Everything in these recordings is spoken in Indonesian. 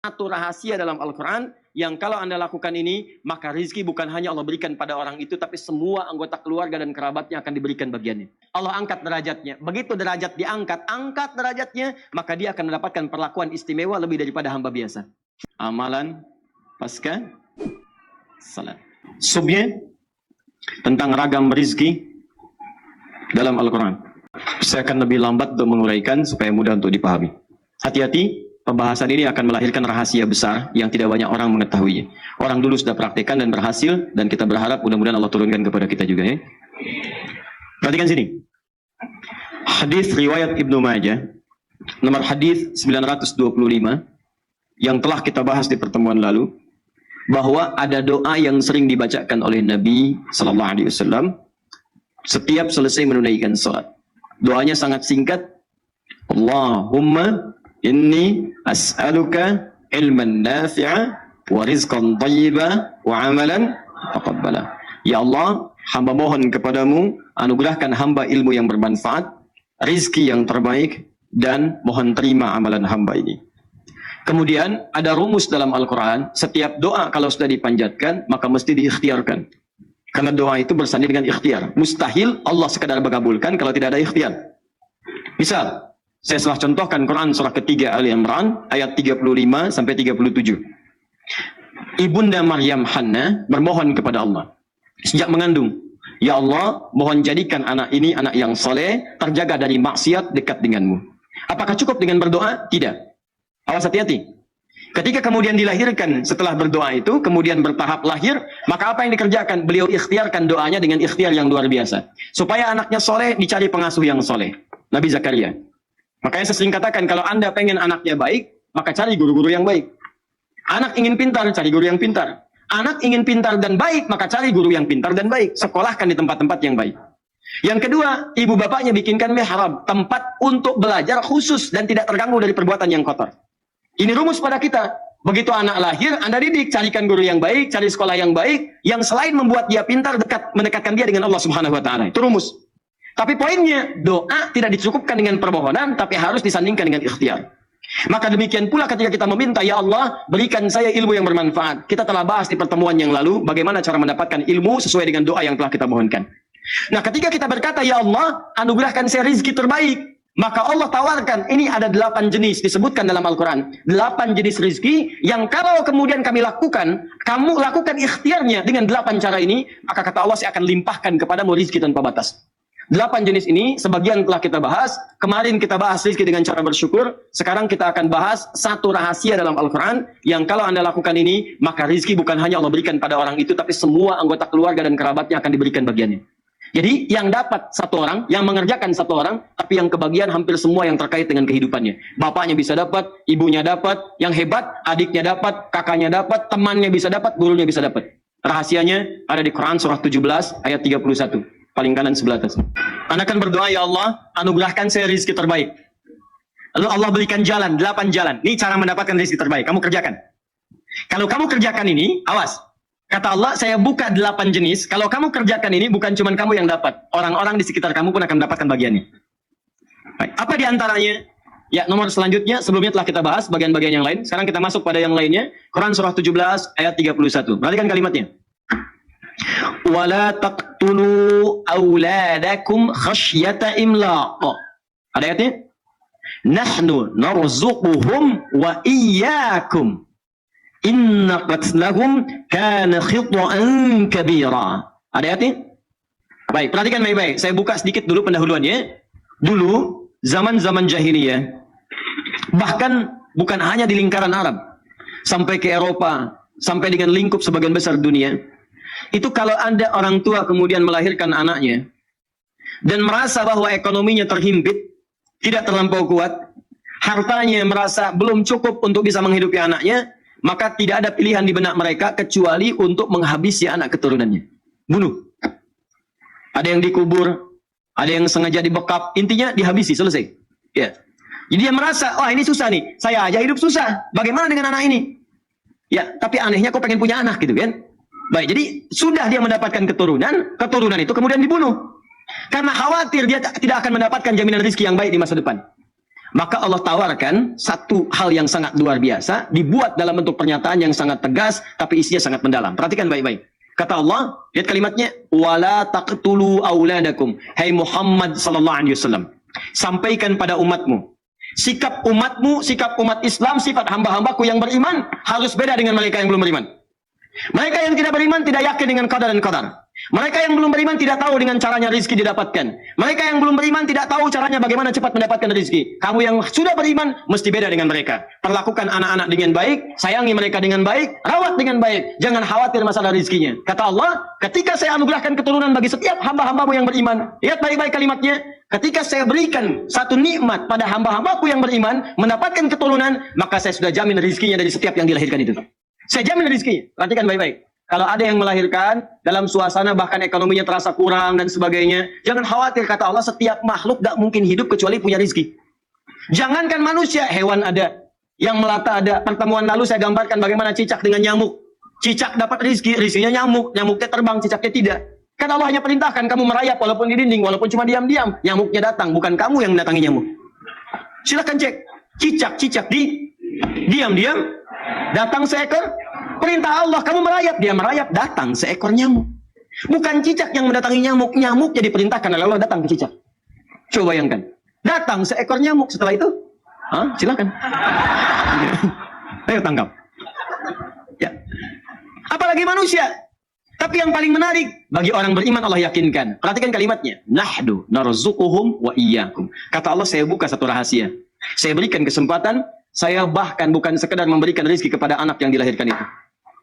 satu rahasia dalam Al-Quran yang kalau Anda lakukan ini, maka rizki bukan hanya Allah berikan pada orang itu, tapi semua anggota keluarga dan kerabatnya akan diberikan bagiannya. Allah angkat derajatnya. Begitu derajat diangkat, angkat derajatnya, maka dia akan mendapatkan perlakuan istimewa lebih daripada hamba biasa. Amalan pasca salat. Subnya tentang ragam rizki dalam Al-Quran. Saya akan lebih lambat untuk menguraikan supaya mudah untuk dipahami. Hati-hati. Pembahasan ini akan melahirkan rahasia besar yang tidak banyak orang mengetahuinya. Orang dulu sudah praktekkan dan berhasil, dan kita berharap mudah-mudahan Allah turunkan kepada kita juga ya. Perhatikan sini. Hadis riwayat Ibnu Majah, nomor hadis 925, yang telah kita bahas di pertemuan lalu, bahwa ada doa yang sering dibacakan oleh Nabi Sallallahu Alaihi Wasallam setiap selesai menunaikan salat. Doanya sangat singkat. Allahumma inni as'aluka ilman nafi'a wa rizqan thayyiba wa amalan taqabbala. Ya Allah, hamba mohon kepadamu, anugerahkan hamba ilmu yang bermanfaat, rizki yang terbaik, dan mohon terima amalan hamba ini. Kemudian ada rumus dalam Al-Quran, setiap doa kalau sudah dipanjatkan, maka mesti diikhtiarkan. Karena doa itu bersanding dengan ikhtiar. Mustahil Allah sekadar mengabulkan kalau tidak ada ikhtiar. Misal, saya telah contohkan Quran surah ketiga Ali Imran ayat 35 sampai 37. Ibunda Maryam Hannah bermohon kepada Allah sejak mengandung, ya Allah, mohon jadikan anak ini anak yang soleh, terjaga dari maksiat, dekat denganmu. Apakah cukup dengan berdoa? Tidak. Awas, hati-hati. Ketika kemudian dilahirkan, setelah berdoa itu kemudian bertahap lahir, maka apa yang dikerjakan? Beliau ikhtiarkan doanya dengan ikhtiar yang luar biasa, supaya anaknya soleh, dicari pengasuh yang soleh. Nabi Zakaria. Makanya saya sering katakan, kalau Anda pengen anaknya baik, maka cari guru-guru yang baik. Anak ingin pintar, cari guru yang pintar. Anak ingin pintar dan baik, maka cari guru yang pintar dan baik. Sekolahkan di tempat-tempat yang baik. Yang kedua, ibu bapaknya bikinkan mihrab, tempat untuk belajar khusus dan tidak terganggu dari perbuatan yang kotor. Ini rumus pada kita. Begitu anak lahir, Anda didik, carikan guru yang baik, cari sekolah yang baik, yang selain membuat dia pintar, mendekatkan dia dengan Allah Subhanahu wa Ta'ala. Itu rumus. Tapi poinnya, doa tidak dicukupkan dengan permohonan, tapi harus disandingkan dengan ikhtiar. Maka demikian pula ketika kita meminta, ya Allah, berikan saya ilmu yang bermanfaat. Kita telah bahas di pertemuan yang lalu, bagaimana cara mendapatkan ilmu sesuai dengan doa yang telah kita mohonkan. Nah, ketika kita berkata, ya Allah, anugerahkan saya rizki terbaik, maka Allah tawarkan, ini ada 8 jenis, disebutkan dalam Al-Quran. 8 jenis rizki, yang kalau kemudian kami lakukan, kamu lakukan ikhtiarnya dengan 8 cara ini, maka kata Allah, saya akan limpahkan kepadamu rizki tanpa batas. 8 jenis ini, sebagian telah kita bahas. Kemarin kita bahas rizki dengan cara bersyukur. Sekarang kita akan bahas satu rahasia dalam Al-Quran, yang kalau Anda lakukan ini, maka rizki bukan hanya Allah berikan pada orang itu, tapi semua anggota keluarga dan kerabatnya akan diberikan bagiannya. Jadi yang dapat satu orang, yang mengerjakan satu orang, tapi yang kebagian hampir semua yang terkait dengan kehidupannya. Bapaknya bisa dapat, ibunya dapat, yang hebat, adiknya dapat, kakaknya dapat, temannya bisa dapat, gurunya bisa dapat. Rahasianya ada di Quran surah 17 ayat 31. Paling kanan sebelah atas. Anda akan berdoa, ya Allah, anugerahkan saya rizki terbaik. Lalu Allah berikan jalan, 8 jalan. Ini cara mendapatkan rizki terbaik. Kamu kerjakan. Kalau kamu kerjakan ini, awas. Kata Allah, saya buka 8 jenis. Kalau kamu kerjakan ini, bukan cuma kamu yang dapat. Orang-orang di sekitar kamu pun akan mendapatkan bagiannya. Baik. Apa diantaranya? Ya, nomor selanjutnya, sebelumnya telah kita bahas bagian-bagian yang lain. Sekarang kita masuk pada yang lainnya. Quran surah 17 ayat 31. Perhatikan kalimatnya. Wala taqtulu auladakum khasyata imlaq. Ada ayatnya? Nahnu narzuquhum wa iyyakum. Inna qatlahum kana khita'an kabira. Ada ayatnya? Baik, perhatikan baik-baik. Saya buka sedikit dulu pendahuluannya. Dulu, zaman-zaman jahiliyah, bahkan bukan hanya di lingkaran Arab, sampai ke Eropa, sampai dengan lingkup sebagian besar dunia, itu kalau Anda orang tua kemudian melahirkan anaknya dan merasa bahwa ekonominya terhimpit, tidak terlampau kuat, hartanya merasa belum cukup untuk bisa menghidupi anaknya, maka tidak ada pilihan di benak mereka kecuali untuk menghabisi anak keturunannya. Bunuh. Ada yang dikubur, ada yang sengaja dibekap, intinya dihabisi, selesai. Ya. Jadi dia merasa, oh ini susah nih, saya aja hidup susah, bagaimana dengan anak ini? Ya, tapi anehnya kok pengen punya anak gitu kan? Baik, jadi sudah dia mendapatkan keturunan, keturunan itu kemudian dibunuh. Karena khawatir dia tidak akan mendapatkan jaminan rezeki yang baik di masa depan. Maka Allah tawarkan satu hal yang sangat luar biasa, dibuat dalam bentuk pernyataan yang sangat tegas, tapi isinya sangat mendalam. Perhatikan baik-baik. Kata Allah, lihat kalimatnya, wala taqtulu auladakum. Hai Muhammad sallallahu alaihi wasallam, sampaikan pada umatmu, sikap umatmu, sikap umat Islam, sifat hamba-hambaku yang beriman harus beda dengan mereka yang belum beriman. Mereka yang tidak beriman tidak yakin dengan qadar dan qadar. Mereka yang belum beriman tidak tahu dengan caranya rizki didapatkan. Mereka yang belum beriman tidak tahu caranya bagaimana cepat mendapatkan rizki. Kamu yang sudah beriman mesti beda dengan mereka. Perlakukan anak-anak dengan baik, sayangi mereka dengan baik, rawat dengan baik. Jangan khawatir masalah rizkinya. Kata Allah, ketika saya anugerahkan keturunan bagi setiap hamba-hambamu yang beriman. Lihat baik-baik kalimatnya. Ketika saya berikan satu nikmat pada hamba-hambaku yang beriman, mendapatkan keturunan, maka saya sudah jamin rizkinya dari setiap yang dilahirkan itu. Saya jamin rizkinya. Perhatikan baik-baik. Kalau ada yang melahirkan dalam suasana bahkan ekonominya terasa kurang dan sebagainya, jangan khawatir, kata Allah, setiap makhluk gak mungkin hidup kecuali punya rizki. Jangankan manusia, hewan ada, yang melata ada. Pertemuan lalu saya gambarkan bagaimana cicak dengan nyamuk. Cicak dapat rizki, rizkinya nyamuk. Nyamuknya terbang, cicaknya tidak. Kan Allah hanya perintahkan kamu merayap walaupun di dinding, walaupun cuma diam-diam. Nyamuknya datang, bukan kamu yang mendatangi nyamuk. Silakan cek. Cicak diam-diam datang seekor, perintah Allah kamu merayap, dia merayap, datang seekor nyamuk. Bukan cicak yang mendatangi nyamuk, nyamuk jadi perintahkan oleh Allah datang ke cicak. Coba bayangkan, datang seekor nyamuk, setelah itu silakan. Ayo tangkap. Ya. Apalagi manusia. Tapi yang paling menarik, bagi orang beriman Allah yakinkan. Perhatikan kalimatnya, nahdu narzuquhum wa iyyakum. Kata Allah, saya buka satu rahasia. Saya berikan kesempatan. Saya bahkan bukan sekedar memberikan rezeki kepada anak yang dilahirkan itu.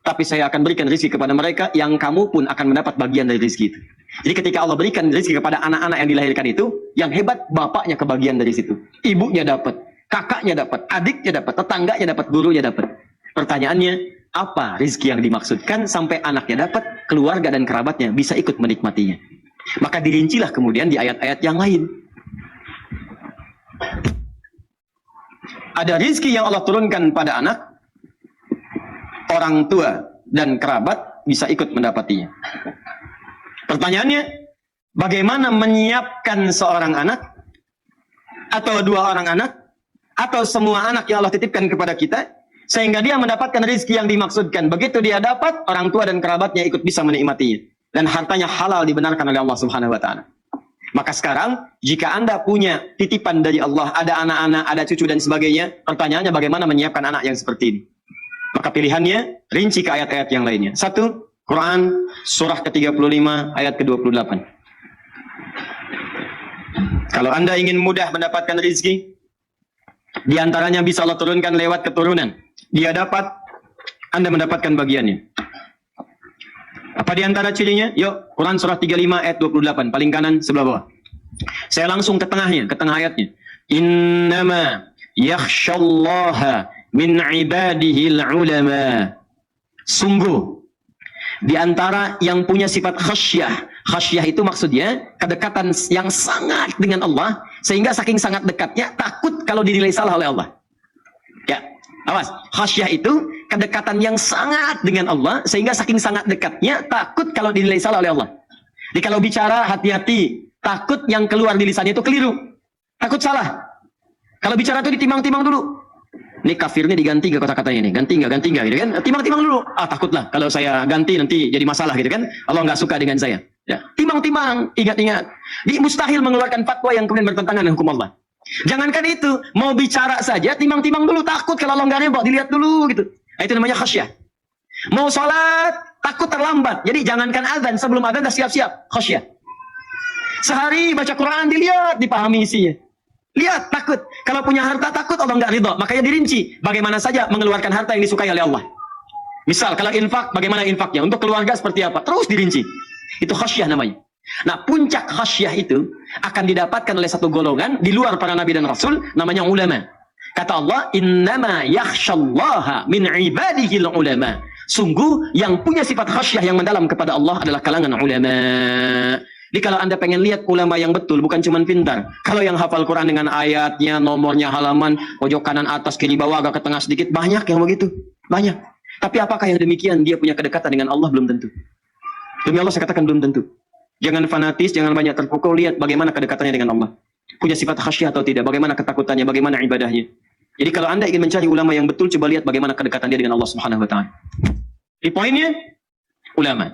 Tapi saya akan berikan rezeki kepada mereka yang kamu pun akan mendapat bagian dari rezeki itu. Jadi ketika Allah berikan rezeki kepada anak-anak yang dilahirkan itu, yang hebat bapaknya kebagian dari situ. Ibunya dapat, kakaknya dapat, adiknya dapat, tetangganya dapat, gurunya dapat. Pertanyaannya, apa rezeki yang dimaksudkan sampai anaknya dapat, keluarga dan kerabatnya bisa ikut menikmatinya. Maka dirincilah kemudian di ayat-ayat yang lain. Ada rizki yang Allah turunkan pada anak, orang tua dan kerabat bisa ikut mendapatinya. Pertanyaannya, bagaimana menyiapkan seorang anak, atau dua orang anak, atau semua anak yang Allah titipkan kepada kita, sehingga dia mendapatkan rizki yang dimaksudkan. Begitu dia dapat, orang tua dan kerabatnya ikut bisa menikmatinya. Dan hartanya halal dibenarkan oleh Allah Subhanahu wa Ta'ala. Maka sekarang, jika Anda punya titipan dari Allah, ada anak-anak, ada cucu dan sebagainya, pertanyaannya bagaimana menyiapkan anak yang seperti ini? Maka pilihannya, rinci ke ayat-ayat yang lainnya. 1, Quran, surah ke-35, ayat ke-28. Kalau Anda ingin mudah mendapatkan rezeki, di antaranya bisa Allah turunkan lewat keturunan. Dia dapat, Anda mendapatkan bagiannya. Apa di antara cirinya? Yuk, Quran surah 35 ayat 28, paling kanan sebelah bawah. Saya langsung ke tengahnya, ke tengah ayatnya. Innama yakhshallaha min ibadihil ulama. Sungguh, di antara yang punya sifat khasyah. Khasyah itu maksudnya kedekatan yang sangat dengan Allah, sehingga saking sangat dekatnya, takut kalau dinilai salah oleh Allah. Ya, awas, khasyah itu kedekatan yang sangat dengan Allah, sehingga saking sangat dekatnya, takut kalau dinilai salah oleh Allah. Jadi kalau bicara, hati-hati, takut yang keluar di lisannya itu keliru, takut salah. Kalau bicara itu ditimang-timang dulu. Ini kafirnya diganti gak kata-katanya ini, ganti gak gitu kan? Timang-timang dulu. Takutlah kalau saya ganti nanti jadi masalah gitu kan? Allah nggak suka dengan saya. Ya, timang-timang, ingat-ingat. Mustahil mengeluarkan fatwa yang kemudian bertentangan dengan hukum Allah. Jangankan itu, mau bicara saja timang-timang dulu, takut kalau Allah nggak ridho, dilihat dulu gitu. Nah, itu namanya khasyah. Mau sholat, takut terlambat. Jadi jangankan azan, sebelum azan dah siap-siap, khasyah. Sehari baca Quran, dilihat, dipahami isinya. Lihat, takut. Kalau punya harta takut, Allah nggak ridho. Makanya dirinci, bagaimana saja mengeluarkan harta yang disukai oleh Allah. Misal, kalau infak, bagaimana infaknya? Untuk keluarga seperti apa? Terus dirinci. Itu khasyah namanya. Nah, puncak khasyah itu akan didapatkan oleh satu golongan di luar para nabi dan rasul, namanya ulama. Kata Allah, innama yakhshallaha min ibadihil ulama. Sungguh yang punya sifat khasyah yang mendalam kepada Allah adalah kalangan ulama. Jadi kalau Anda pengen lihat ulama yang betul, bukan cuma pintar. Kalau yang hafal Quran dengan ayatnya, nomornya, halaman, pojok kanan atas, kiri bawah, agak ke tengah sedikit, banyak yang begitu. Banyak. Tapi apakah yang demikian dia punya kedekatan dengan Allah? Belum tentu. Demi Allah saya katakan belum tentu. Jangan fanatis, jangan banyak terpukul, lihat bagaimana kedekatannya dengan Allah. punya sifat khasyah atau tidak, bagaimana ketakutannya, bagaimana ibadahnya. Jadi kalau Anda ingin mencari ulama yang betul, coba lihat bagaimana kedekatan dia dengan Allah Subhanahu wa taala. Di poinnya ulama.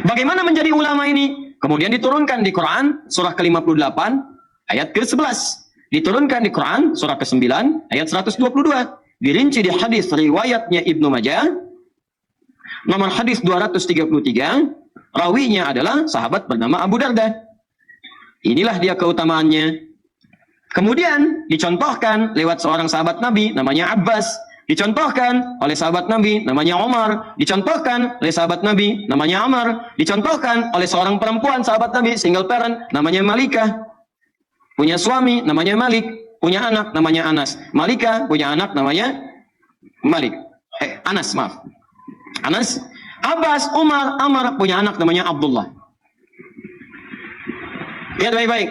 Bagaimana menjadi ulama ini? Kemudian diturunkan di Quran surah ke-58 ayat ke-11. Diturunkan di Quran surah ke-9 ayat 122. Dirinci di hadis riwayatnya Ibnu Majah nomor hadis 233. Rawinya adalah sahabat bernama Abu Darda. Inilah dia keutamaannya. Kemudian dicontohkan lewat seorang sahabat Nabi namanya Abbas. Dicontohkan oleh sahabat Nabi namanya Umar. Dicontohkan oleh sahabat Nabi namanya Amr. Dicontohkan oleh seorang perempuan sahabat Nabi single parent namanya Malikah. Punya suami namanya Malik. Punya anak namanya Anas. Malikah punya anak namanya Malik. Anas, maaf. Anas. Abbas, Umar, Amr punya anak namanya Abdullah. Lihat baik-baik.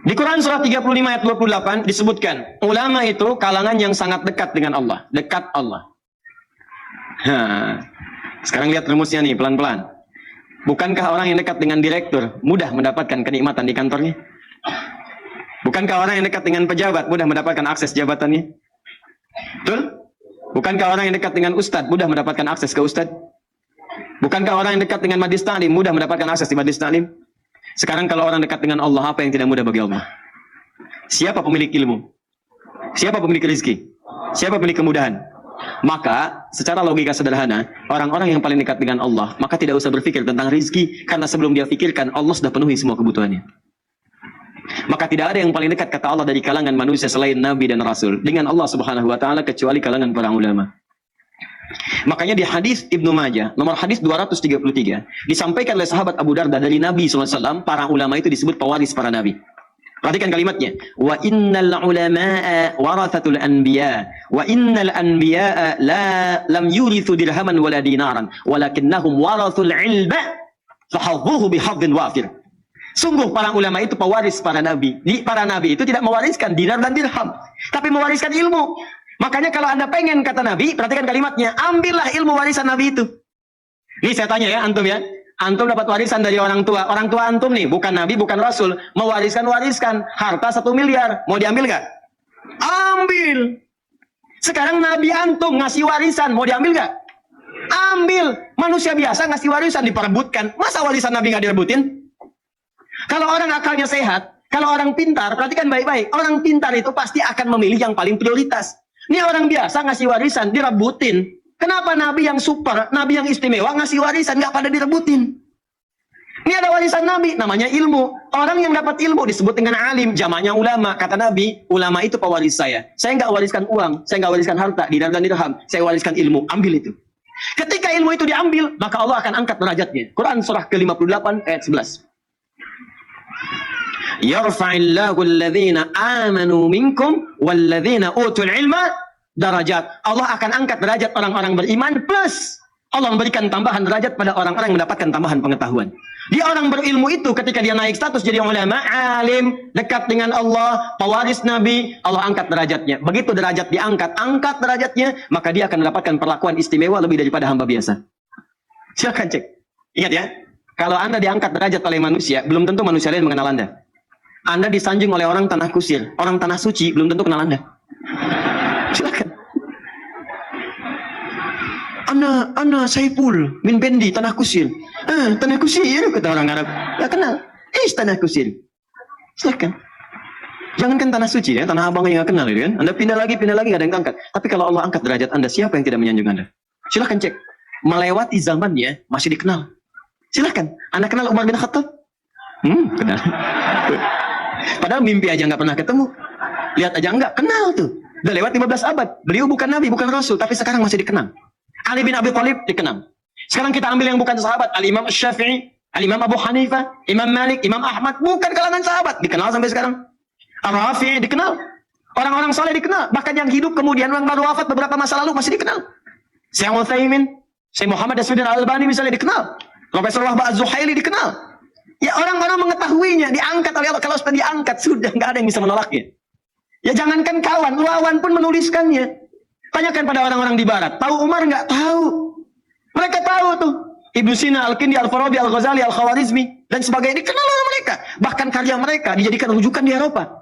Di Quran surah 35 ayat 28 disebutkan, ulama itu kalangan yang sangat dekat dengan Allah. Dekat Allah. Sekarang lihat rumusnya nih, pelan-pelan. Bukankah orang yang dekat dengan direktur mudah mendapatkan kenikmatan di kantornya? Bukankah orang yang dekat dengan pejabat mudah mendapatkan akses jabatannya? Betul? Bukankah orang yang dekat dengan ustadz mudah mendapatkan akses ke ustadz? Bukankah orang yang dekat dengan majlis ta'lim mudah mendapatkan akses di majlis ta'lim? Sekarang kalau orang dekat dengan Allah, apa yang tidak mudah bagi Allah? Siapa pemilik ilmu? Siapa pemilik rezeki? Siapa pemilik kemudahan? Maka secara logika sederhana, orang-orang yang paling dekat dengan Allah, maka tidak usah berpikir tentang rezeki, karena sebelum dia pikirkan, Allah sudah penuhi semua kebutuhannya. Maka tidak ada yang paling dekat kata Allah dari kalangan manusia selain Nabi dan Rasul dengan Allah Subhanahu wa taala kecuali kalangan para ulama. Makanya di hadis Ibnu Majah nomor hadis 233 disampaikan oleh sahabat Abu Darda dari Nabi SAW, para ulama itu disebut pewaris para nabi. Perhatikan kalimatnya, wa innal ulama'a warathatul anbiya wa innal anbiya'a lam yurithu dirhaman wala dinaran walakinnahum warathul ilma fahadhuhu bihadhin wafir. Sungguh para ulama itu pewaris para nabi. Para nabi itu tidak mewariskan dinar dan dirham, tapi mewariskan ilmu. Makanya kalau Anda pengen kata Nabi, perhatikan kalimatnya, ambillah ilmu warisan Nabi itu. Ini saya tanya ya, antum ya. Antum dapat warisan dari orang tua. Orang tua antum nih, bukan Nabi, bukan Rasul. Mewariskan harta 1 miliar. Mau diambil gak? Ambil. Sekarang Nabi antum ngasih warisan, mau diambil gak? Ambil. Manusia biasa ngasih warisan diperebutkan. Masa warisan Nabi gak direbutin? Kalau orang akalnya sehat, kalau orang pintar, perhatikan baik-baik. Orang pintar itu pasti akan memilih yang paling prioritas. Ini orang biasa ngasih warisan, direbutin. Kenapa Nabi yang super, Nabi yang istimewa ngasih warisan, nggak pada direbutin? Ini ada warisan Nabi, namanya ilmu. Orang yang dapat ilmu disebut dengan alim, jamaknya ulama. Kata Nabi, ulama itu pewaris saya. Saya nggak wariskan uang, saya nggak wariskan harta, dinar dan dirham. Saya wariskan ilmu, ambil itu. Ketika ilmu itu diambil, maka Allah akan angkat derajatnya. Quran surah ke-58 ayat 11. Yarfa'illahu alladhina amanu minkum walladhina utul ilma darajat. Allah akan angkat derajat orang-orang beriman plus Allah memberikan tambahan derajat pada orang-orang yang mendapatkan tambahan pengetahuan. Dia orang berilmu itu ketika dia naik status jadi ulama, alim, dekat dengan Allah, pewaris Nabi, Allah angkat derajatnya. Begitu derajat diangkat, angkat derajatnya, maka dia akan mendapatkan perlakuan istimewa lebih daripada hamba biasa. Silakan cek. Ingat ya, kalau Anda diangkat derajat oleh manusia, belum tentu manusia lain mengenal Anda. Anda disanjung oleh orang tanah kusir, orang tanah suci, belum tentu kenal Anda. Silakan. Ana Saiful min Bendi tanah kusir. Tanah kusir kata orang Arab. Ya kenal. Tanah kusir. Silakan. Jangankan tanah suci ya, tanah abang yang nggak kenal itu kan. Anda pindah lagi nggak ada yang angkat. Tapi kalau Allah angkat derajat Anda, siapa yang tidak menyanjung Anda? Silakan cek. Melewati zamannya masih dikenal. Silakan. Anda kenal Umar bin Khattab? Kenal. Padahal mimpi aja nggak pernah ketemu. Lihat aja enggak, kenal tuh. Udah lewat 15 abad. Beliau bukan Nabi, bukan Rasul, tapi sekarang masih dikenal. Ali bin Abi Thalib dikenal. Sekarang kita ambil yang bukan sahabat. Al-Imam Syafi'i, Al-Imam Abu Hanifah, Imam Malik, Imam Ahmad, bukan kalangan sahabat. Dikenal sampai sekarang. Ar-Rafi'i dikenal. Orang-orang saleh dikenal. Bahkan yang hidup kemudian yang baru wafat beberapa masa lalu masih dikenal. Syekh Utsaimin, Syekh Muhammad Nasruddin Al-Albani misalnya dikenal. Profesor Wahbah Az-Zuhaili dikenal. Ya orang-orang mengetahuinya, diangkat oleh Allah. Kalau sudah diangkat, sudah nggak ada yang bisa menolaknya. Ya jangankan kawan, lawan pun menuliskannya. Tanyakan pada orang-orang di barat, tahu Umar nggak? Tahu. Mereka tahu tuh. Ibnu Sina, Al-Kindi, Al-Farabi, Al-Ghazali, Al-Khawarizmi. dan sebagainya, dikenal oleh mereka. Bahkan karya mereka dijadikan rujukan di Eropa.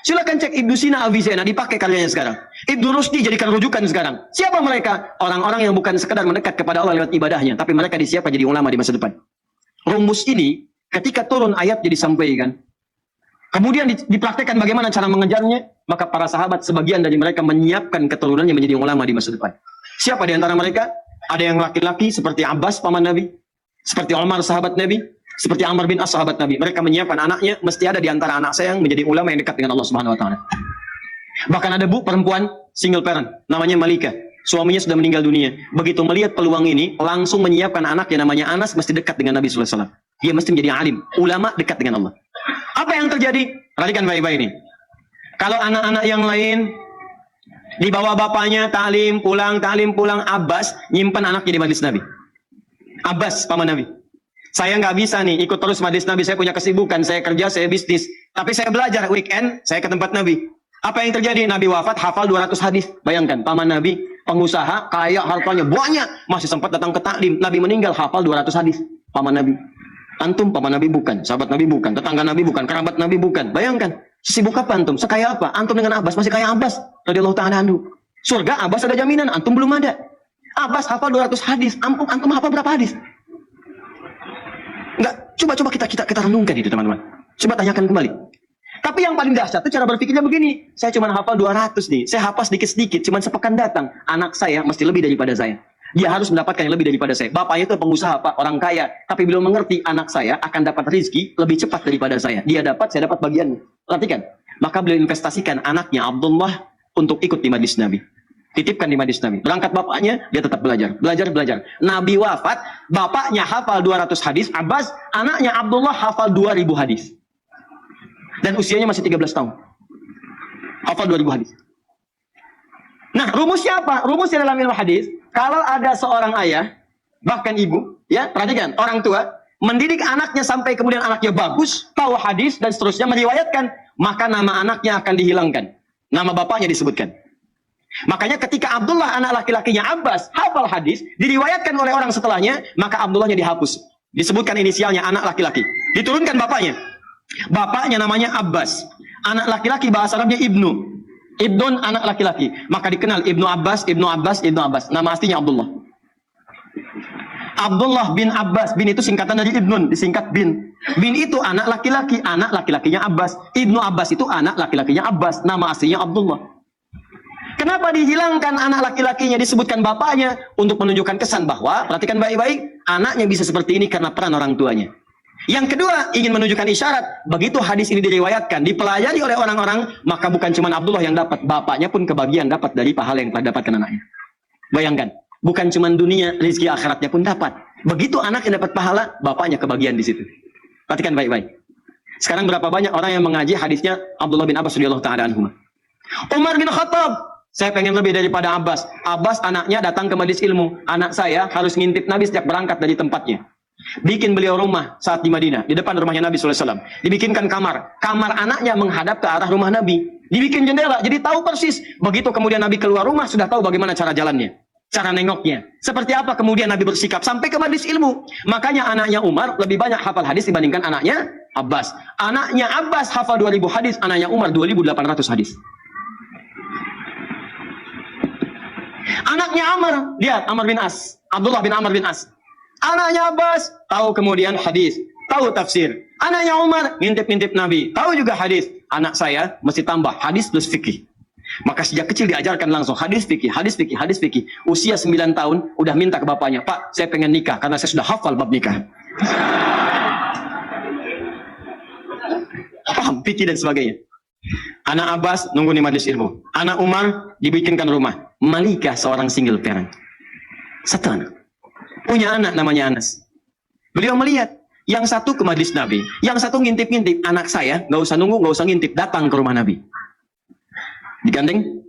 Silakan cek Ibnu Sina Avicenna, dipakai karyanya sekarang. Ibnu Rusdi jadikan rujukan sekarang. Siapa mereka? Orang-orang yang bukan sekedar mendekat kepada Allah lewat ibadahnya, tapi mereka disiapkan jadi ulama di masa depan. Rumus ini ketika turun ayat jadi sampaikan, kemudian dipraktekkan bagaimana cara mengejarnya, maka para sahabat sebagian dari mereka menyiapkan keturunannya menjadi ulama di masa depan. Siapa di antara mereka? Ada yang laki-laki seperti Abbas paman Nabi, seperti Umar sahabat Nabi, seperti Amr bin As sahabat Nabi. Mereka menyiapkan anaknya, mesti ada di antara anak saya yang menjadi ulama yang dekat dengan Allah Subhanahu wa taala. Bahkan ada perempuan single parent namanya Malika. Suaminya sudah meninggal dunia. Begitu melihat peluang ini, langsung menyiapkan anak yang namanya Anas mesti dekat dengan Nabi sallallahu alaihi wasallam. Dia mesti menjadi alim, ulama dekat dengan Allah. Apa yang terjadi? Perhatikan baik-baik ini. Kalau anak-anak yang lain dibawa bapaknya ta'lim pulang, Abbas nyimpan anaknya di majlis Nabi. Abbas paman Nabi. Saya nggak bisa nih ikut terus majlis Nabi, saya punya kesibukan, saya kerja, saya bisnis. Tapi saya belajar weekend, saya ke tempat Nabi. Apa yang terjadi? Nabi wafat, hafal 200 hadis. Bayangkan, paman Nabi, pengusaha, kaya, hartanya banyak, masih sempat datang ke taklim. Nabi meninggal, hafal 200 hadis. Paman Nabi. Antum paman Nabi bukan, sahabat Nabi bukan, tetangga Nabi bukan, kerabat Nabi bukan. Bayangkan, sibuk apa antum? Sekaya apa? Antum dengan Abbas masih kaya Abbas radhiyallahu ta'ala anhu. Surga Abbas ada jaminan, antum belum ada. Abbas hafal 200 hadis, antum hafal berapa hadis? Enggak, coba kita renungkan itu teman-teman. Coba tanyakan kembali. Tapi yang paling dahsyat itu cara berpikirnya begini. Saya cuma hafal 200 nih. Saya hafal sedikit-sedikit, cuma sepekan datang. Anak saya mesti lebih daripada saya. Dia harus mendapatkan yang lebih daripada saya. Bapaknya itu pengusaha, Pak, orang kaya. Tapi belum mengerti anak saya akan dapat rezeki lebih cepat daripada saya. Dia dapat, saya dapat bagiannya. Perhatikan. Maka beliau investasikan anaknya Abdullah untuk ikut di majlis Nabi. Titipkan di majlis Nabi. Berangkat bapaknya, dia tetap belajar. Belajar. Nabi wafat, bapaknya hafal 200 hadis, Abbas, anaknya Abdullah hafal 2000 hadis. Dan usianya masih 13 tahun. Hafal 2000 hadis. Nah, rumusnya apa? Rumusnya dalam ilmu hadis, kalau ada seorang ayah, bahkan ibu, ya, perhatikan, orang tua, mendidik anaknya sampai kemudian anaknya bagus, tahu hadis, dan seterusnya, meriwayatkan, maka nama anaknya akan dihilangkan. Nama bapaknya disebutkan. Makanya ketika Abdullah anak laki-lakinya Abbas hafal hadis, diriwayatkan oleh orang setelahnya, maka Abdullahnya dihapus. Disebutkan inisialnya anak laki-laki. Diturunkan bapaknya. Bapaknya namanya Abbas. Anak laki-laki bahasa Arabnya Ibnu. Ibnun anak laki-laki. Maka dikenal Ibnu Abbas. Nama aslinya Abdullah. Abdullah bin Abbas. Bin itu singkatan dari Ibnun, disingkat bin. Bin itu anak laki-laki. Anak laki-lakinya Abbas. Ibnu Abbas itu anak laki-lakinya Abbas. Nama aslinya Abdullah. Kenapa dihilangkan anak laki-lakinya, disebutkan bapaknya? Untuk menunjukkan kesan bahwa, perhatikan baik-baik, anaknya bisa seperti ini karena peran orang tuanya. Yang kedua, ingin menunjukkan isyarat, begitu hadis ini diriwayatkan, dipelajari oleh orang-orang, maka bukan cuma Abdullah yang dapat, bapaknya pun kebagian dapat dari pahala yang telah dapatkan anaknya. Bayangkan, bukan cuma dunia, rezeki akhiratnya pun dapat. Begitu anak yang dapat pahala, bapaknya kebagian di situ. Perhatikan baik-baik. Sekarang berapa banyak orang yang mengaji hadisnya Abdullah bin Abbas radhiyallahu ta'ala anhu. Umar bin Khattab, saya pengen lebih daripada Abbas. Abbas anaknya datang ke majlis ilmu. Anak saya harus ngintip Nabi sejak berangkat dari tempatnya. Bikin beliau rumah saat di Madinah. Di depan rumahnya Nabi SAW. Dibikinkan kamar. Kamar anaknya menghadap ke arah rumah Nabi. Dibikin jendela. Jadi tahu persis. Begitu kemudian Nabi keluar rumah, sudah tahu bagaimana cara jalannya. Cara nengoknya. Seperti apa kemudian Nabi bersikap. Sampai ke majlis ilmu. Makanya anaknya Umar lebih banyak hafal hadis dibandingkan anaknya Abbas. Anaknya Abbas hafal 2000 hadis. Anaknya Umar 2800 hadis. Anaknya Amr, lihat Amr bin As, Abdullah bin Amr bin As. Anaknya Abbas, tahu kemudian hadis, tahu tafsir. Anaknya Umar, ngintip-ngintip Nabi, tahu juga hadis. Anak saya mesti tambah hadis plus fikih. Maka sejak kecil diajarkan langsung hadis fikih. Usia 9 tahun, udah minta ke bapaknya, Pak, saya pengen nikah karena saya sudah hafal bab nikah. Paham, fikih dan sebagainya. Anak Abbas nunggu di majlis ilmu. Anak Umar dibikinkan rumah. Malika seorang single parent. Satu anak. Punya anak namanya Anas. Beliau melihat. Yang satu ke majlis Nabi. Yang satu ngintip-ngintip. Anak saya nggak usah nunggu, nggak usah ngintip. Datang ke rumah Nabi. Digandeng.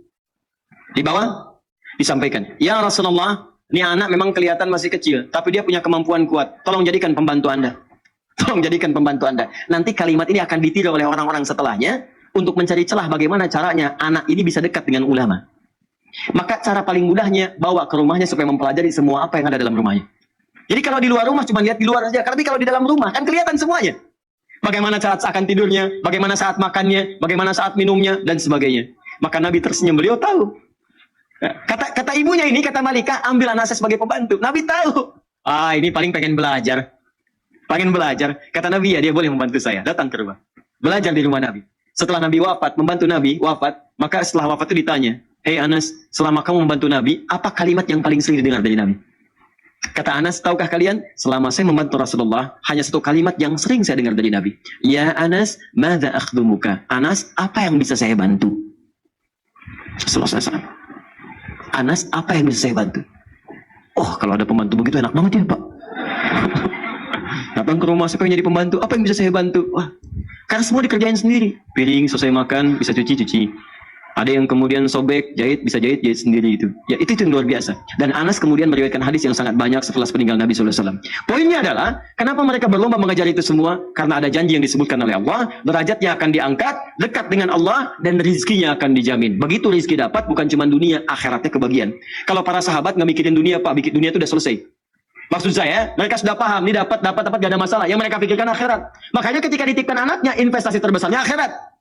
Dibawa. Disampaikan. Ya Rasulullah. Ini anak memang kelihatan masih kecil. Tapi dia punya kemampuan kuat. Tolong jadikan pembantu Anda. Tolong jadikan pembantu Anda. Nanti kalimat ini akan ditiru oleh orang-orang setelahnya. Untuk mencari celah bagaimana caranya anak ini bisa dekat dengan ulama. Maka cara paling mudahnya bawa ke rumahnya supaya mempelajari semua apa yang ada dalam rumahnya. Jadi kalau di luar rumah cuma lihat di luar saja. Tapi kalau di dalam rumah kan kelihatan semuanya. Bagaimana saat akan tidurnya, bagaimana saat makannya, bagaimana saat minumnya, dan sebagainya. Maka Nabi tersenyum, beliau tahu. Kata ibunya ini, kata Malikah, ambil anak saya sebagai pembantu. Nabi tahu. Ini paling pengen belajar. Pengen belajar. Kata Nabi, ya dia boleh membantu saya. Datang ke rumah. Belajar di rumah Nabi. Setelah Nabi wafat, membantu Nabi wafat, maka setelah wafat itu ditanya, "Hei Anas, selama kamu membantu Nabi, apa kalimat yang paling sering didengar dari Nabi?" Kata Anas, tahukah kalian, selama saya membantu Rasulullah, hanya satu kalimat yang sering saya dengar dari Nabi. Ya Anas, madza akhdumuka? Anas, apa yang bisa saya bantu? Selesai. Anas, apa yang bisa saya bantu? Oh, kalau ada pembantu begitu enak banget ya, Pak. Datang ke rumah, saya pengen jadi pembantu, apa yang bisa saya bantu? Wah, karena semua dikerjain sendiri. Piring, selesai makan, bisa cuci. Ada yang kemudian sobek, jahit sendiri itu. Ya, itu yang luar biasa. Dan Anas kemudian meriwayatkan hadis yang sangat banyak setelah peninggal Nabi SAW. Poinnya adalah, kenapa mereka berlomba mengejar itu semua? Karena ada janji yang disebutkan oleh Allah, derajatnya akan diangkat, dekat dengan Allah, dan rizkinya akan dijamin. Begitu rizki dapat, bukan cuma dunia, akhiratnya kebagian. Kalau para sahabat nggak mikirin dunia, Pak, bikin dunia itu udah selesai. Maksud saya, mereka sudah paham, ini dapat, gak ada masalah. Yang mereka pikirkan akhirat. Makanya ketika dititipkan anaknya, investasi terbesarnya akhirat.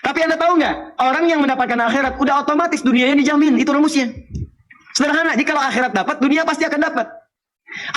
Tapi Anda tahu nggak, orang yang mendapatkan akhirat udah otomatis dunianya dijamin, itu rumusnya. Sederhana, jadi kalau akhirat dapat, dunia pasti akan dapat.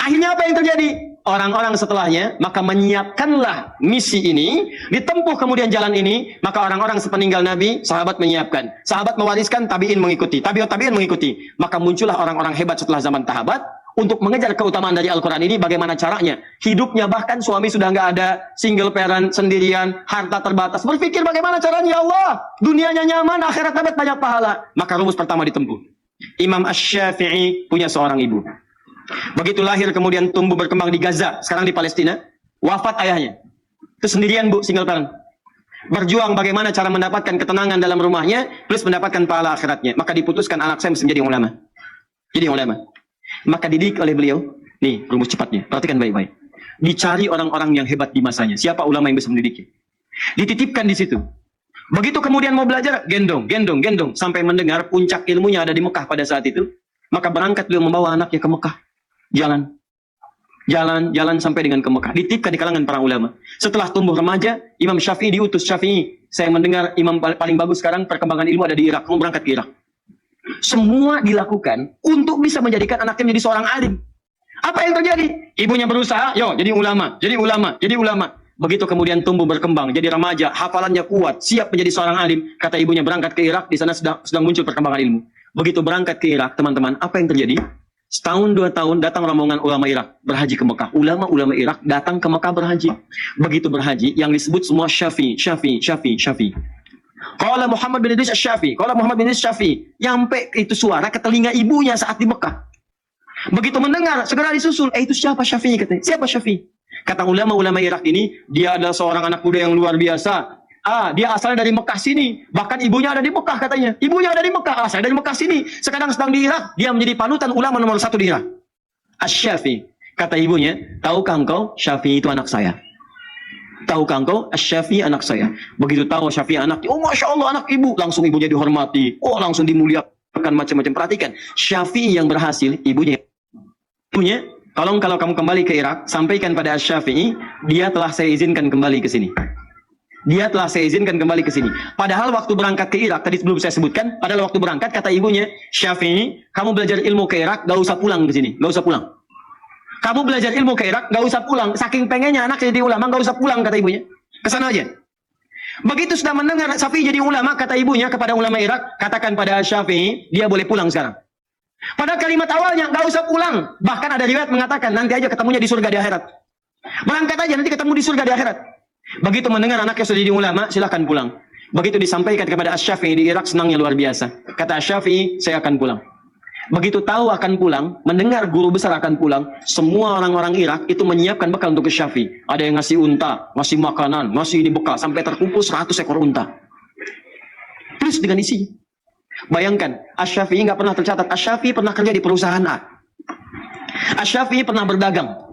Akhirnya apa yang terjadi? Orang-orang setelahnya, maka menyiapkanlah misi ini, ditempuh kemudian jalan ini, maka orang-orang sepeninggal Nabi, sahabat menyiapkan. Sahabat mewariskan, tabi'in mengikuti, tabi'in mengikuti. Maka muncullah orang-orang hebat setelah zaman sahabat, untuk mengejar keutamaan dari Al-Quran ini, bagaimana caranya? Hidupnya bahkan suami sudah nggak ada, single parent, sendirian, harta terbatas. Berpikir bagaimana caranya, ya Allah, dunianya nyaman, akhirat dapat banyak pahala. Maka rumus pertama ditempuh. Imam Asy-Syafi'i punya seorang ibu. Begitu lahir kemudian tumbuh berkembang di Gaza, sekarang di Palestina, wafat ayahnya. Itu sendirian, Bu, single parent. Berjuang bagaimana cara mendapatkan ketenangan dalam rumahnya, plus mendapatkan pahala akhiratnya. Maka diputuskan anak saya mesti menjadi ulama. Jadi ulama. Maka dididik oleh beliau, nih rumus cepatnya, perhatikan baik-baik. Dicari orang-orang yang hebat di masanya. Siapa ulama yang bisa mendidiknya? Dititipkan di situ. Begitu kemudian mau belajar, gendong, sampai mendengar puncak ilmunya ada di Mekah pada saat itu. Maka berangkat beliau membawa anaknya ke Mekah. Jalan sampai dengan ke Mekah. Dititipkan di kalangan para ulama. Setelah tumbuh remaja, Imam Syafi'i diutus. Syafi'i, saya mendengar imam paling bagus sekarang perkembangan ilmu ada di Irak. Kamu berangkat ke Irak. Semua dilakukan untuk bisa menjadikan anaknya menjadi seorang alim. Apa yang terjadi? Ibunya berusaha, jadi ulama. Begitu kemudian tumbuh berkembang, jadi remaja, hafalannya kuat, siap menjadi seorang alim. Kata ibunya berangkat ke Irak, di sana sedang muncul perkembangan ilmu. Begitu berangkat ke Irak, teman-teman, apa yang terjadi? Setahun 2 tahun datang rombongan ulama Irak berhaji ke Mekah. Ulama-ulama Irak datang ke Mekah berhaji. Begitu berhaji, yang disebut semua Syafi'i. Qala Muhammad bin Idris Syafi'i. Nyampe itu suara ke telinga ibunya saat di Mekah. Begitu mendengar, segera disusul. Itu siapa Syafi'i? Katanya. Siapa Syafi'i? Kata ulama-ulama Irak ini, dia adalah seorang anak muda yang luar biasa. Dia asalnya dari Mekah sini. Bahkan ibunya ada di Mekah katanya. Ibunya ada di Mekah, asal dari Mekah sini. Sekarang sedang di Irak. Dia menjadi panutan ulama nomor 1 di Irak. Asy-Syafi'i. Kata ibunya, tahukah engkau Syafi'i itu anak saya? Tahukah engkau Asy-Syafi'i anak saya? Begitu tahu Syafi'i anaknya, oh Masya Allah anak ibu. Langsung ibunya dihormati. Oh langsung dimuliakan macam-macam. Perhatikan, Syafi'i yang berhasil, ibunya. Kalau kamu kembali ke Irak, sampaikan pada Asy-Syafi'i, dia telah saya izinkan kembali ke sini. Padahal waktu berangkat ke Irak, tadi sebelum saya sebutkan, padahal waktu berangkat kata ibunya, Syafi'i, kamu belajar ilmu ke Irak, gak usah pulang ke sini, gak usah pulang. Kamu belajar ilmu ke Irak, gak usah pulang. Saking pengennya anak jadi ulama, gak usah pulang, kata ibunya. Kesana aja. Begitu sudah mendengar Syafi'i jadi ulama, kata ibunya kepada ulama Irak, katakan pada Syafi'i, dia boleh pulang sekarang. Pada kalimat awalnya, gak usah pulang. Bahkan ada riwayat mengatakan, nanti aja ketemunya di surga di akhirat. Berangkat aja, nanti ketemu di surga di akhirat. Begitu mendengar anaknya sudah jadi ulama, silakan pulang. Begitu disampaikan kepada Asy-Syafi'i di Irak, senangnya luar biasa. Kata Asy-Syafi'i, saya akan pulang. Begitu tahu akan pulang, mendengar guru besar akan pulang, semua orang-orang Irak itu menyiapkan bekal untuk ke Syafi'i. Ada yang ngasih unta, ngasih makanan, ngasih ini bekal, sampai terkumpul 100 ekor unta. Terus dengan isi. Bayangkan, Asy-Syafi'i nggak pernah tercatat. Asy-Syafi'i pernah kerja di perusahaan A. Asy-Syafi'i pernah berdagang.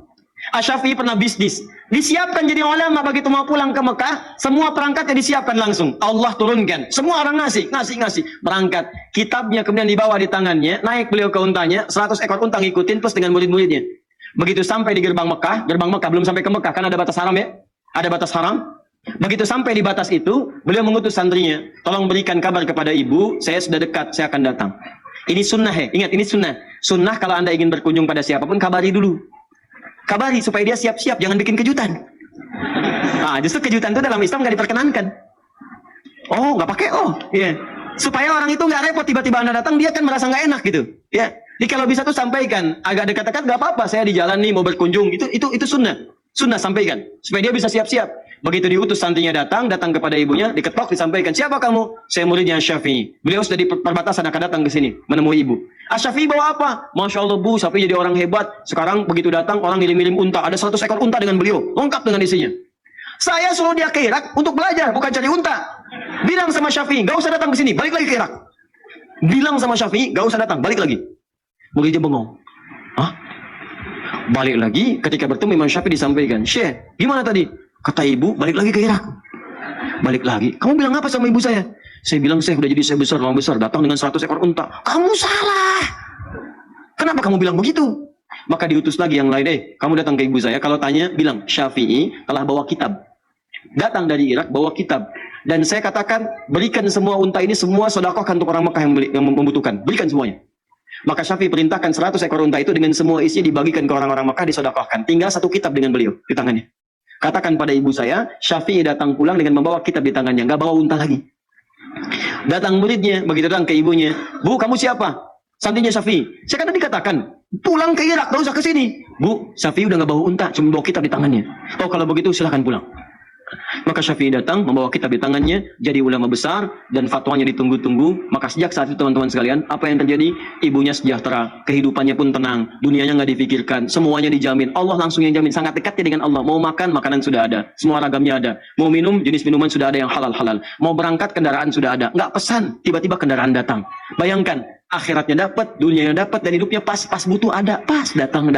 Asy-Syafi'i pernah bisnis. Disiapkan jadi ulama, begitu mau pulang ke Mekah, semua perangkatnya disiapkan langsung. Allah turunkan. Semua orang ngasih. Berangkat. Kitabnya kemudian dibawa di tangannya, naik beliau ke untanya, 100 ekor unta ngikutin, plus dengan murid-muridnya. Begitu sampai di gerbang Mekah belum sampai ke Mekah, kan ada batas haram ya? Ada batas haram. Begitu sampai di batas itu, beliau mengutus santrinya, tolong berikan kabar kepada ibu, saya sudah dekat, saya akan datang. Ini sunnah ya, ingat ini sunnah. Sunnah kalau Anda ingin berkunjung pada siapapun, kabari dulu. Kabari supaya dia siap-siap, jangan bikin kejutan. Nah, justru kejutan itu dalam Islam nggak diperkenankan. Oh, nggak pakai, oh, iya. Supaya orang itu nggak repot, tiba-tiba Anda datang, dia kan merasa nggak enak gitu. Ya, jadi kalau bisa tuh sampaikan, agak dekat-dekat nggak apa-apa, saya di jalan nih mau berkunjung, itu sunnah. Sunnah sampaikan, supaya dia bisa siap-siap. Begitu diutus santrinya datang kepada ibunya, diketok, disampaikan, siapa kamu? Saya muridnya Syafi'i. Beliau sudah di perbatasan akan datang ke sini, menemui ibu. Syafi'i bawa apa? Masya Allah bu, Syafi'i jadi orang hebat. Sekarang begitu datang, orang ngirim-ngirim unta. Ada 100 ekor unta dengan beliau, lengkap dengan isinya. Saya suruh dia ke Irak untuk belajar, bukan cari unta. Bilang sama Syafi'i, gak usah datang ke sini, balik lagi ke Irak. Bilang sama Syafi'i, gak usah datang, balik lagi. Muridnya bengong. Hah? Balik lagi, ketika bertemu Imam Syafi'i disampaikan, Syekh, gimana tadi? Kata ibu, balik lagi ke Irak. Balik lagi. Kamu bilang apa sama ibu saya? Saya bilang, saya udah jadi saya besar, lama besar, datang dengan 100 ekor unta. Kamu salah. Kenapa kamu bilang begitu? Maka diutus lagi yang lain, kamu datang ke ibu saya, kalau tanya, bilang, Syafi'i telah bawa kitab. Datang dari Irak, bawa kitab. Dan saya katakan, berikan semua unta ini, semua sedekahkan untuk orang Mekah yang membutuhkan. Berikan semuanya. Maka Syafi'i perintahkan 100 ekor unta itu dengan semua isi dibagikan ke orang-orang Mekah, disedekahkan. Tinggal satu kitab dengan beliau di tangannya. Katakan pada ibu saya, Syafi'i datang pulang dengan membawa kitab di tangannya, nggak bawa unta lagi. Datang muridnya, begitu datang ke ibunya, Bu, kamu siapa? Santrinya Syafi'i. Saya kan tadi katakan, pulang ke Irak, gak usah ke sini. Bu, Syafi'i udah nggak bawa unta, cuma bawa kitab di tangannya. Oh, kalau begitu silahkan pulang. Maka Syafi'i datang membawa kitab di tangannya, jadi ulama besar dan fatwanya ditunggu-tunggu. Maka sejak saat itu teman-teman sekalian, apa yang terjadi? Ibunya sejahtera, kehidupannya pun tenang, dunianya nggak difikirkan, semuanya dijamin. Allah langsung yang jamin, sangat dekatnya dengan Allah. Mau makan, makanan sudah ada, semua ragamnya ada. Mau minum, jenis minuman sudah ada yang halal-halal. Mau berangkat, kendaraan sudah ada. Nggak pesan, tiba-tiba kendaraan datang. Bayangkan, akhiratnya dapat, dunianya dapat, dan hidupnya pas butuh ada, pas datang.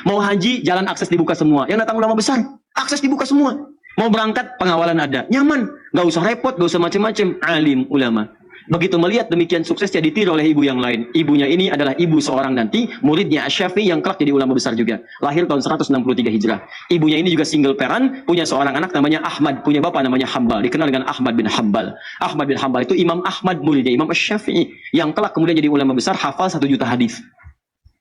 Mau haji, jalan akses dibuka semua. Yang datang ulama besar, akses dibuka semua. Mau berangkat, pengawalan ada. Nyaman. Gak usah repot, gak usah macam-macam. Alim, ulama. Begitu melihat demikian suksesnya ditiru oleh ibu yang lain. Ibunya ini adalah ibu seorang nanti, muridnya Asy-Syafi'i yang kelak jadi ulama besar juga. Lahir tahun 163 Hijrah. Ibunya ini juga single parent, punya seorang anak namanya Ahmad, punya bapak namanya Hambal. Dikenal dengan Ahmad bin Hambal. Ahmad bin Hambal itu Imam Ahmad muridnya, Imam Asy-Syafi'i. Yang kelak kemudian jadi ulama besar, hafal 1 juta hadis.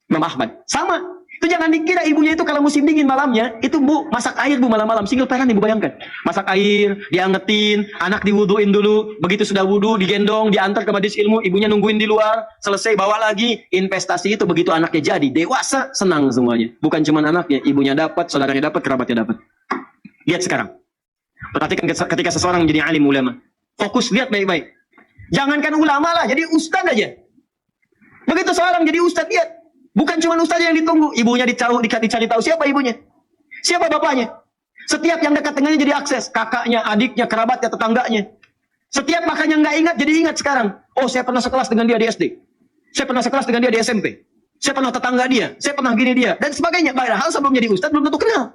Imam Ahmad. Sama. Itu jangan dikira ibunya itu kalau musim dingin malamnya, itu bu, masak air bu malam-malam, single parent ibu bayangkan. Masak air, diangetin, anak diwuduin dulu, begitu sudah wudu, digendong, diantar ke majelis ilmu, ibunya nungguin di luar, selesai bawa lagi, investasi itu begitu anaknya jadi, dewasa, senang semuanya. Bukan cuma anaknya, ibunya dapat, saudaranya dapat, kerabatnya dapat. Lihat sekarang. Perhatikan ketika seseorang menjadi alim ulama. Fokus, lihat baik-baik. Jangankan ulama lah, jadi ustadz aja. Begitu seorang jadi ustadz, lihat. Bukan cuma ustaz yang ditunggu, ibunya dicari tahu siapa ibunya, siapa bapaknya. Setiap yang dekat dengannya jadi akses, kakaknya, adiknya, kerabatnya, tetangganya. Setiap makanya nggak ingat jadi ingat sekarang. Oh, saya pernah sekelas dengan dia di SD, saya pernah sekelas dengan dia di SMP, saya pernah tetangga dia, saya pernah gini dia, dan sebagainya. Padahal sebelum jadi ustaz belum tentu kenal.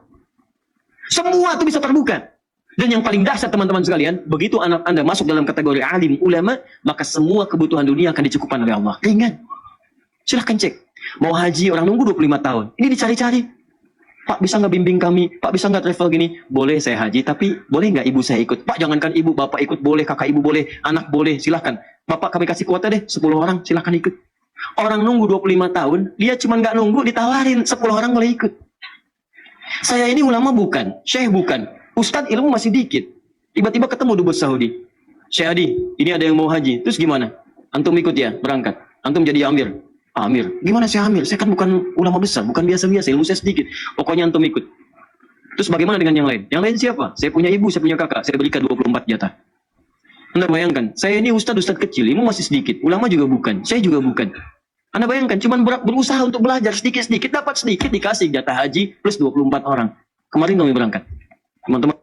Semua itu bisa terbuka. Dan yang paling dahsyat teman-teman sekalian, begitu anak Anda masuk dalam kategori alim ulama, maka semua kebutuhan dunia akan dicukupkan oleh Allah. Ringan. Silahkan cek. Mau haji, orang nunggu 25 tahun. Ini dicari-cari. Pak, bisa nggak bimbing kami? Pak, bisa nggak travel gini? Boleh saya haji, tapi boleh nggak ibu saya ikut? Pak, jangankan ibu, bapak ikut boleh, kakak ibu boleh, anak boleh, silahkan. Bapak kami kasih kuota deh, 10 orang, silahkan ikut. Orang nunggu 25 tahun, dia cuma nggak nunggu, ditawarin, 10 orang boleh ikut. Saya ini ulama bukan, syekh bukan, ustadz ilmu masih dikit. Tiba-tiba ketemu dubes Saudi. Syekh Adi, ini ada yang mau haji, terus gimana? Antum ikut ya, berangkat. Antum jadi amir. Amir, gimana saya amir? Saya kan bukan ulama besar, bukan biasa-biasa, ilmu saya sedikit. Pokoknya antum ikut. Terus bagaimana dengan yang lain? Yang lain siapa? Saya punya ibu, saya punya kakak, saya berikan 24 jatah. Anda bayangkan, saya ini ustadz kecil, ilmu masih sedikit, ulama juga bukan, saya juga bukan. Anda bayangkan, cuma berusaha untuk belajar sedikit-sedikit, dapat sedikit, dikasih jatah haji plus 24 orang. Kemarin kami berangkat. Teman-teman,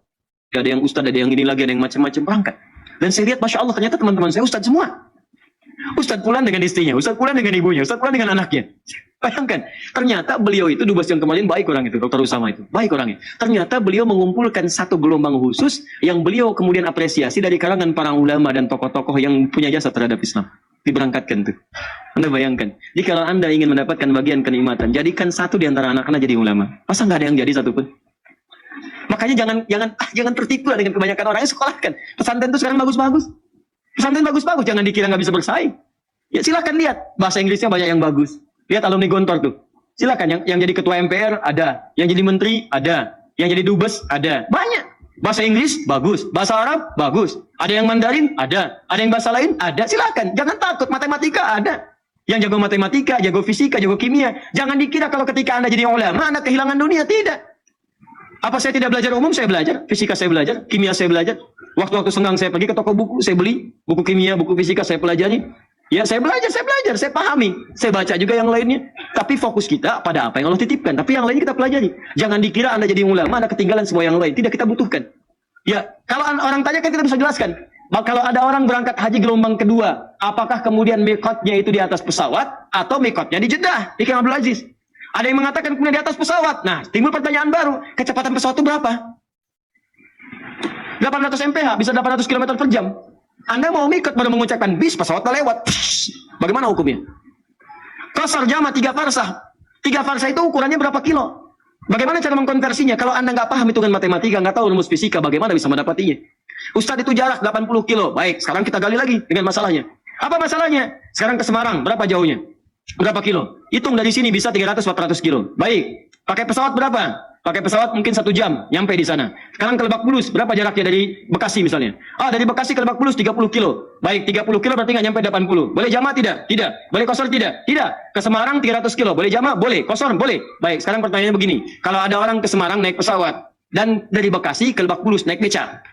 ada yang ustadz, ada yang ini lagi, ada yang macam-macam berangkat. Dan saya lihat, Masya Allah, ternyata teman-teman saya ustadz semua. Ustadz pulang dengan istrinya, Ustadz pulang dengan ibunya, Ustadz pulang dengan anaknya. Bayangkan, ternyata beliau itu dubes yang kemarin baik orang itu, Dr. Usama itu, baik orangnya. Ternyata beliau mengumpulkan satu gelombang khusus yang beliau kemudian apresiasi dari kalangan para ulama dan tokoh-tokoh yang punya jasa terhadap Islam. diberangkatkan tuh. Anda bayangkan. Jadi kalau Anda ingin mendapatkan bagian kenikmatan, jadikan satu di antara anak Anda jadi ulama. Masa nggak ada yang jadi satu pun? Makanya jangan tertipu dengan kebanyakan orang yang sekolahkan. Pesantren itu sekarang bagus-bagus. Pesantren bagus-bagus, jangan dikira nggak bisa bersaing. Ya silakan lihat, bahasa Inggrisnya banyak yang bagus. Lihat alumni Gontor tuh. Silakan yang jadi ketua MPR ada, yang jadi menteri ada, yang jadi dubes ada. Banyak. Bahasa Inggris bagus, bahasa Arab bagus. Ada yang Mandarin ada yang bahasa lain ada. Silakan, jangan takut. Matematika ada. Yang jago matematika, jago fisika, jago kimia. Jangan dikira kalau ketika Anda jadi ulama, Anda kehilangan dunia. Tidak. Apa saya tidak belajar umum? Saya belajar. Fisika saya belajar. Kimia saya belajar. Waktu-waktu senggang saya pergi ke toko buku. Saya beli buku kimia, buku fisika saya pelajari. Ya saya belajar, saya pahami. Saya baca juga yang lainnya. Tapi fokus kita pada apa yang Allah titipkan. Tapi yang lainnya kita pelajari. Jangan dikira Anda jadi ulama, Anda ketinggalan semua yang lain. Tidak kita butuhkan. Ya, kalau orang tanya kan kita bisa jelaskan. Kalau ada orang berangkat haji gelombang kedua, apakah kemudian mikotnya itu di atas pesawat atau mikotnya di Jeddah, di King Abdul Aziz? Ada yang mengatakan kemudian di atas pesawat. Nah, timbul pertanyaan baru. Kecepatan pesawat itu berapa? 800 mph, bisa 800 km per jam. Anda mau mikot baru mengucapkan bis, pesawatnya lewat. Bagaimana hukumnya? Qasar jama 3 farsah. 3 farsah itu ukurannya berapa kilo? Bagaimana cara mengkonversinya? Kalau Anda nggak paham hitungan matematika, nggak tahu rumus fisika, bagaimana bisa mendapatinya? Ustadz itu jarak 80 kilo. Baik, sekarang kita gali lagi dengan masalahnya. Apa masalahnya? Sekarang ke Semarang, berapa jauhnya? Berapa kilo? Hitung dari sini bisa 300-400 kilo. Baik, pakai pesawat berapa? Pakai pesawat mungkin 1 jam, nyampe di sana. Sekarang ke Lebak Bulus, berapa jaraknya dari Bekasi misalnya? Dari Bekasi ke Lebak Bulus 30 kilo. Baik, 30 kilo berarti nggak nyampe 80. Boleh jama tidak? Tidak. Boleh kosor tidak? Tidak. Ke Semarang 300 kilo. Boleh jama? Boleh. Kosor? Boleh. Baik, sekarang pertanyaannya begini. Kalau ada orang ke Semarang naik pesawat, dan dari Bekasi ke Lebak Bulus naik beca.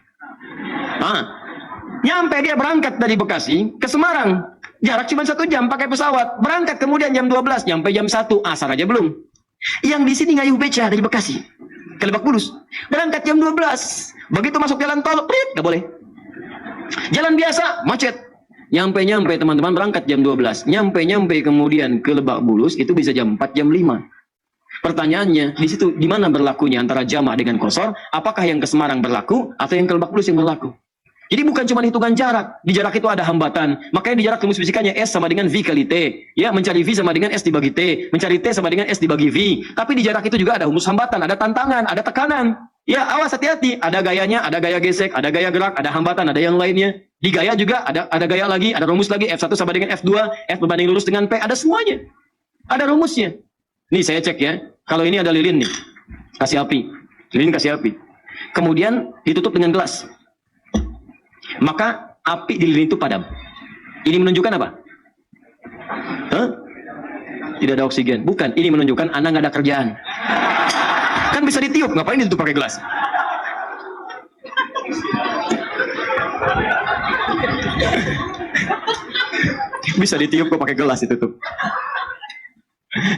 Nyampe dia berangkat dari Bekasi ke Semarang. Jarak cuma 1 jam pakai pesawat. Berangkat kemudian jam 12, nyampe jam 1. Asar aja belum. Yang di sini ngayuh beca dari Bekasi ke Lebak Bulus. Berangkat jam 12. Begitu masuk jalan tol, nggak boleh. Jalan biasa, macet. Nyampe teman-teman berangkat jam 12. Nyampe kemudian ke Lebak Bulus itu bisa jam 4, jam 5. Pertanyaannya, di situ di mana berlakunya antara jamaah dengan kosor? Apakah yang ke Semarang berlaku atau yang ke Lebak Bulus yang berlaku? Jadi bukan cuma hitungan jarak. Di jarak itu ada hambatan. Makanya di jarak rumus fisikanya S sama dengan V kali T. Ya, mencari V sama dengan S dibagi T. Mencari T sama dengan S dibagi V. Tapi di jarak itu juga ada rumus hambatan, ada tantangan, ada tekanan. Ya, awas hati-hati. Ada gayanya, ada gaya gesek, ada gaya gerak, ada hambatan, ada yang lainnya. Di gaya juga ada gaya lagi, ada rumus lagi. F1 sama dengan F2, F berbanding lurus dengan P. Ada semuanya. Ada rumusnya. Nih saya cek ya. Kalau ini ada lilin nih. Kasih api. Lilin kasih api. Kemudian ditutup dengan gelas. Maka api di lilin itu padam. Ini menunjukkan apa? Tidak ada oksigen. Bukan, ini menunjukkan Anda nggak ada kerjaan. Kan bisa ditiup, ngapain ditutup pakai gelas? Bisa ditiup kok pakai gelas ditutup.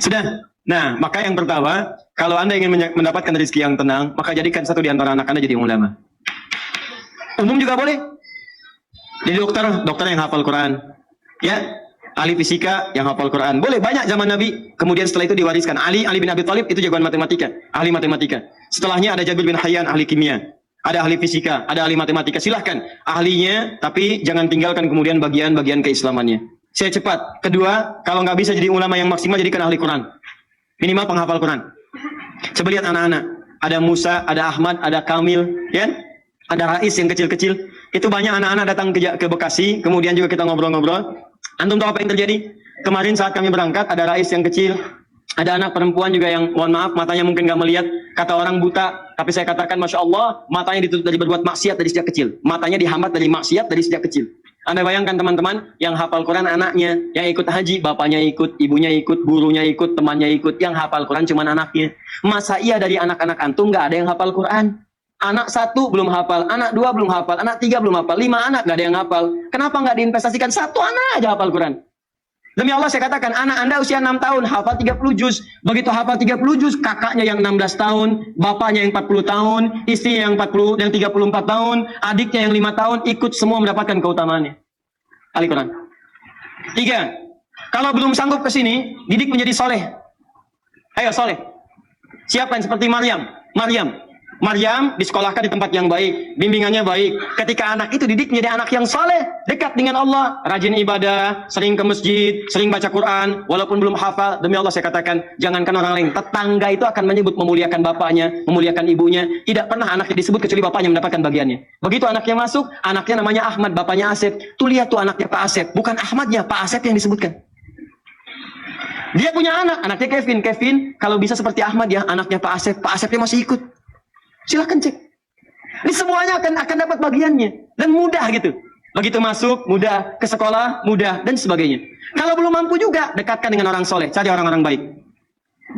Sudah. Nah, maka yang pertama, kalau Anda ingin mendapatkan rezeki yang tenang, maka jadikan satu di antara anak Anda jadi ulama. Umum juga boleh. Jadi dokter yang hafal Quran, ya, ahli fisika yang hafal Quran, boleh banyak zaman Nabi. Kemudian setelah itu diwariskan Ali bin Abi Thalib itu jagoan matematika, ahli matematika. Setelahnya ada Jabir bin Hayyan ahli kimia, ada ahli fisika, ada ahli matematika. Silahkan ahlinya, tapi jangan tinggalkan kemudian bagian-bagian keislamannya. Saya cepat. Kedua, kalau nggak bisa jadi ulama yang maksimal, jadikan ahli Quran, minimal penghafal Quran. Coba lihat anak-anak, ada Musa, ada Ahmad, ada Kamil, ya. Ada Rais yang kecil-kecil. Itu banyak anak-anak datang ke Bekasi. Kemudian juga kita ngobrol-ngobrol. Antum tahu apa yang terjadi? Kemarin saat kami berangkat, ada Rais yang kecil. Ada anak perempuan juga yang, mohon maaf, matanya mungkin nggak melihat. Kata orang buta. Tapi saya katakan, Masya Allah, matanya ditutup dari berbuat maksiat dari sejak kecil. Matanya dihambat dari maksiat dari sejak kecil. Anda bayangkan teman-teman, yang hafal Quran anaknya. Yang ikut haji, bapaknya ikut, ibunya ikut, gurunya ikut, temannya ikut. Yang hafal Quran cuma anaknya. Masa iya dari anak-anak antum nggak ada yang hafal Quran? Anak 1 belum hafal, anak 2 belum hafal, anak 3 belum hafal, 5 anak gak ada yang hafal. Kenapa gak diinvestasikan 1 anak aja hafal Quran? Demi Allah saya katakan, anak Anda usia 6 tahun, hafal 30 juz. Begitu hafal 30 juz, kakaknya yang 16 tahun, bapaknya yang 40 tahun, istrinya yang 34 tahun, adiknya yang 5 tahun, ikut semua mendapatkan keutamaannya. Ahli Quran. 3, kalau belum sanggup ke sini, didik menjadi soleh. Ayo soleh. Siapkan seperti Maryam. Maryam disekolahkan di tempat yang baik, bimbingannya baik. Ketika anak itu didik menjadi anak yang saleh, dekat dengan Allah, rajin ibadah, sering ke masjid, sering baca Quran, walaupun belum hafal, demi Allah saya katakan, jangankan orang lain, tetangga itu akan menyebut memuliakan bapaknya, memuliakan ibunya. Tidak pernah anaknya disebut kecuali bapaknya mendapatkan bagiannya. Begitu anaknya masuk, anaknya namanya Ahmad, bapaknya Asep. Tuh lihat tuh anaknya Pak Asep, bukan Ahmadnya, Pak Asep yang disebutkan. Dia punya anak, anaknya Kevin. Kevin kalau bisa seperti Ahmad ya, anaknya Pak Asep. Pak Asepnya masih ikut. Silahkan cek. Ini semuanya akan dapat bagiannya. Dan mudah gitu. Begitu masuk, mudah. Ke sekolah, mudah. Dan sebagainya. Kalau belum mampu juga, dekatkan dengan orang soleh. Cari orang-orang baik.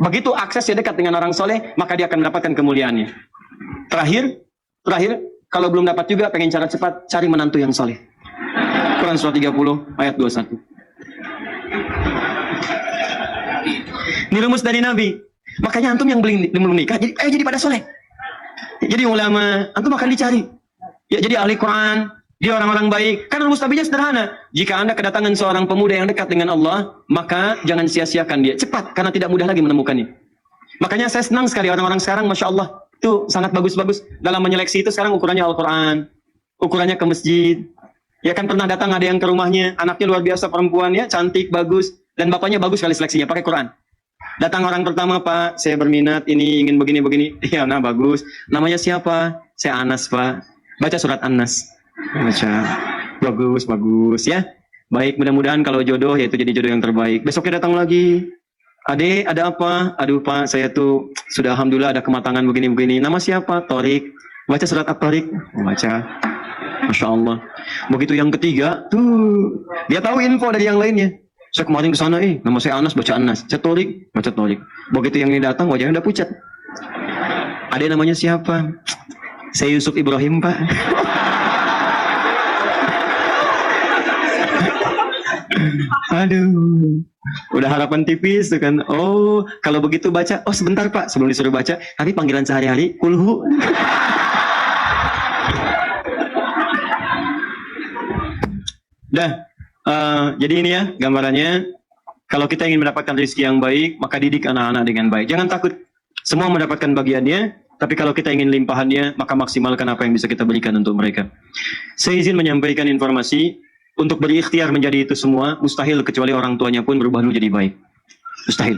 Begitu aksesnya dekat dengan orang soleh, maka dia akan mendapatkan kemuliaannya. Terakhir, kalau belum dapat juga, pengen cara cepat, cari menantu yang soleh. Quran surah 30, ayat 21. Ini rumus dari Nabi. Makanya antum yang belum nikah, jadi pada soleh. Jadi ulama, antum akan dicari. Ya, jadi ahli Quran, dia orang-orang baik. Karena rumus Nabinya sederhana. Jika Anda kedatangan seorang pemuda yang dekat dengan Allah, maka jangan sia-siakan dia. Cepat, karena tidak mudah lagi menemukannya. Makanya saya senang sekali orang-orang sekarang, Masya Allah. Itu sangat bagus-bagus. Dalam menyeleksi itu sekarang ukurannya Al-Quran. Ukurannya ke masjid. Ya kan pernah datang ada yang ke rumahnya. Anaknya luar biasa perempuan ya, cantik, bagus. Dan bapaknya bagus sekali seleksinya, pakai Quran. Datang orang pertama, Pak, saya berminat, ini ingin begini-begini. Ya, nah bagus. Namanya siapa? Saya Anas, Pak. Baca surat An-Nas. Baca. Bagus ya. Baik, mudah-mudahan kalau jodoh, yaitu jadi jodoh yang terbaik. Besoknya datang lagi. Ade, ada apa? Aduh, Pak, saya tuh sudah alhamdulillah ada kematangan begini-begini. Nama siapa? Torik. Baca surat At-Torik. Baca. Masya Allah. Begitu yang ketiga, tuh dia tahu info dari yang lainnya. Saya kemarin ke sana, nama saya Anas, baca Anas. Saya Torik, baca Torik. Begitu yang ini datang, wajahnya udah pucat. Ada namanya siapa? Saya Yusuf Ibrahim, Pak. Aduh, udah harapan tipis tuh kan. Oh, kalau begitu baca. Oh, sebentar Pak, sebelum disuruh baca. Tapi panggilan sehari-hari, kulhu. Dah. Jadi ini ya gambarannya. Kalau kita ingin mendapatkan rezeki yang baik, maka didik anak-anak dengan baik. Jangan takut, semua mendapatkan bagiannya. Tapi kalau kita ingin limpahannya, maka maksimalkan apa yang bisa kita berikan untuk mereka. Saya izin menyampaikan informasi, untuk berikhtiar menjadi itu semua, mustahil kecuali orang tuanya pun berubah menjadi baik. Mustahil.